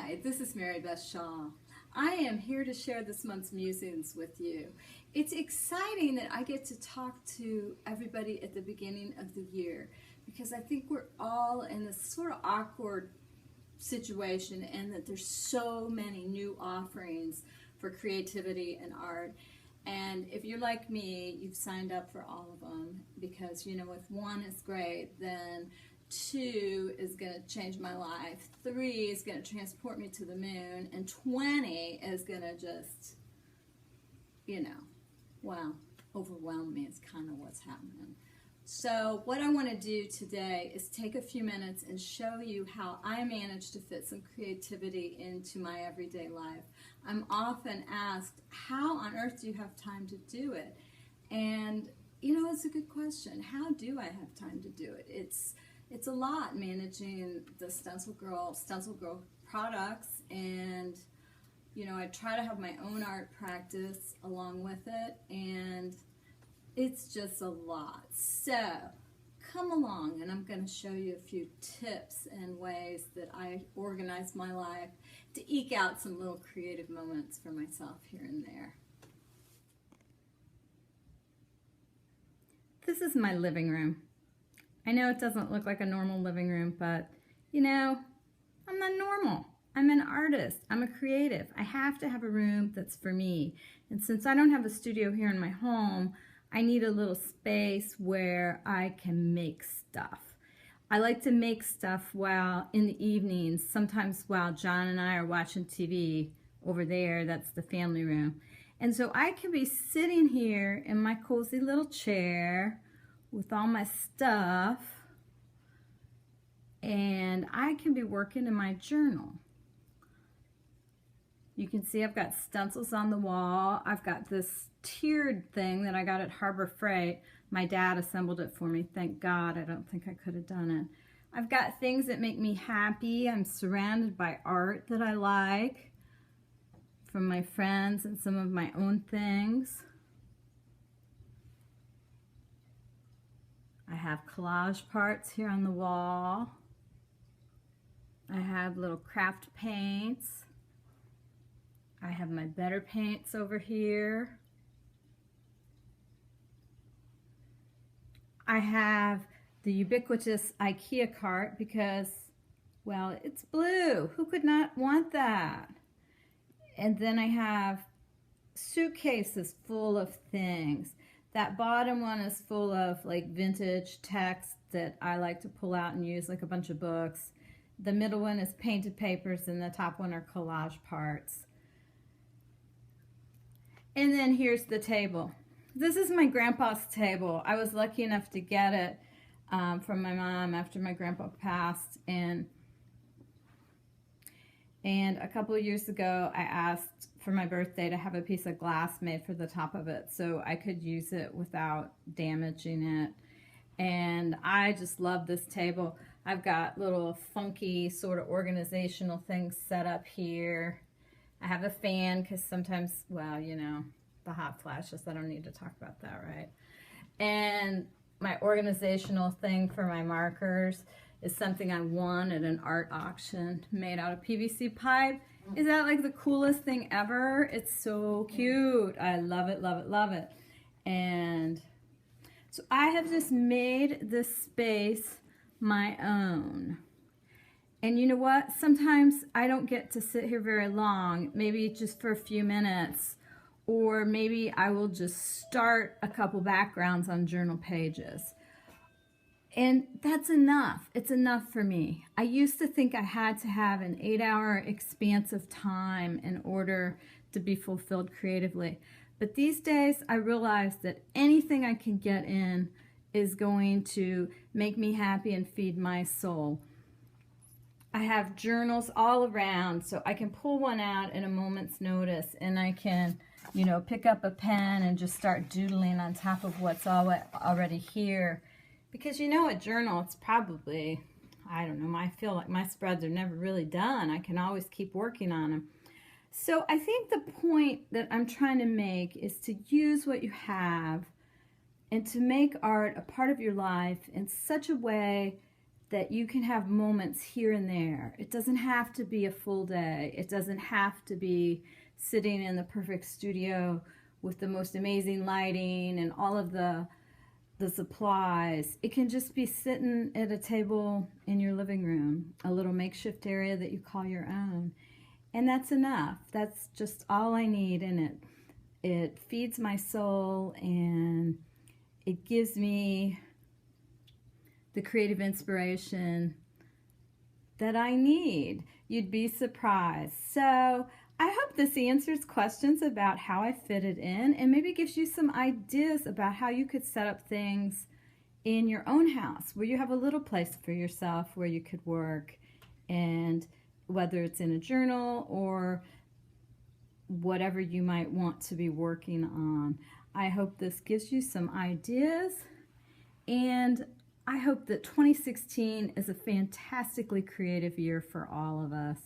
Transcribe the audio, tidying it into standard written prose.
Hi, this is Beth Shaw. I am here to share this month's musings with you. It's exciting that I get to talk to everybody at the beginning of the year because I think we're all in this sort of awkward situation and that there's so many new offerings for creativity and art. And if you're like me, you've signed up for all of them because, you know, if one is great, then 2 is going to change my life, 3 is going to transport me to the moon, and 20 is going to just, you know, well, overwhelm me is kind of what's happening. So what I want to do today is take a few minutes and show you how I manage to fit some creativity into my everyday life. I'm often asked, how on earth do you have time to do it? And, you know, it's a good question. How do I have time to do it? It's a lot managing the StencilGirl Products, and you know, I try to have my own art practice along with it, and it's just a lot. So come along and I'm going to show you a few tips and ways that I organize my life to eke out some little creative moments for myself here and there. This is my living room. I know it doesn't look like a normal living room, but you know, I'm not normal. I'm an artist. I'm a creative. I have to have a room that's for me. And since I don't have a studio here in my home, I need a little space where I can make stuff. I like to make stuff while in the evenings, sometimes while John and I are watching TV over there. That's the family room. And so I can be sitting here in my cozy little chair with all my stuff, and I can be working in my journal. You can see I've got stencils on the wall. I've got this tiered thing that I got at Harbor Freight. My dad assembled it for me. Thank God. I don't think I could have done it. I've got things that make me happy. I'm surrounded by art that I like from my friends and some of my own things. I have collage parts here on the wall. I have little craft paints. I have my better paints over here. I have the ubiquitous IKEA cart because, well, it's blue. Who could not want that? And then I have suitcases full of things. That bottom one is full of like vintage text that I like to pull out and use, like a bunch of books. The middle one is painted papers, and the top one are collage parts. And then here's the table. This is my grandpa's table. I was lucky enough to get it from my mom after my grandpa passed, and a couple of years ago I asked for my birthday to have a piece of glass made for the top of it so I could use it without damaging it. And I just love this table. I've got little funky sort of organizational things set up here. I have a fan because sometimes, well, you know, the hot flashes, I don't need to talk about that, right? And my organizational thing for my markers is something I won at an art auction made out of PVC pipe. Is that like the coolest thing ever? It's so cute. I love it, love it, love it. And so I have just made this space my own. And you know what? Sometimes I don't get to sit here very long, maybe just for a few minutes, or maybe I will just start a couple backgrounds on journal pages. And that's enough. It's enough for me. I used to think I had to have an 8-hour expansive time in order to be fulfilled creatively. But these days I realize that anything I can get in is going to make me happy and feed my soul. I have journals all around, so I can pull one out at a moment's notice, and I can, you know, pick up a pen and just start doodling on top of what's already here. Because, you know, a journal, it's probably, I don't know, I feel like my spreads are never really done. I can always keep working on them. So I think the point that I'm trying to make is to use what you have and to make art a part of your life in such a way that you can have moments here and there. It doesn't have to be a full day. It doesn't have to be sitting in the perfect studio with the most amazing lighting and all of the supplies. It can just be sitting at a table in your living room, a little makeshift area that you call your own. And that's enough. That's just all I need, and it feeds my soul, and it gives me the creative inspiration that I need. You'd be surprised. So I hope this answers questions about how I fit it in, and maybe gives you some ideas about how you could set up things in your own house where you have a little place for yourself where you could work, and whether it's in a journal or whatever you might want to be working on. I hope this gives you some ideas, and I hope that 2016 is a fantastically creative year for all of us.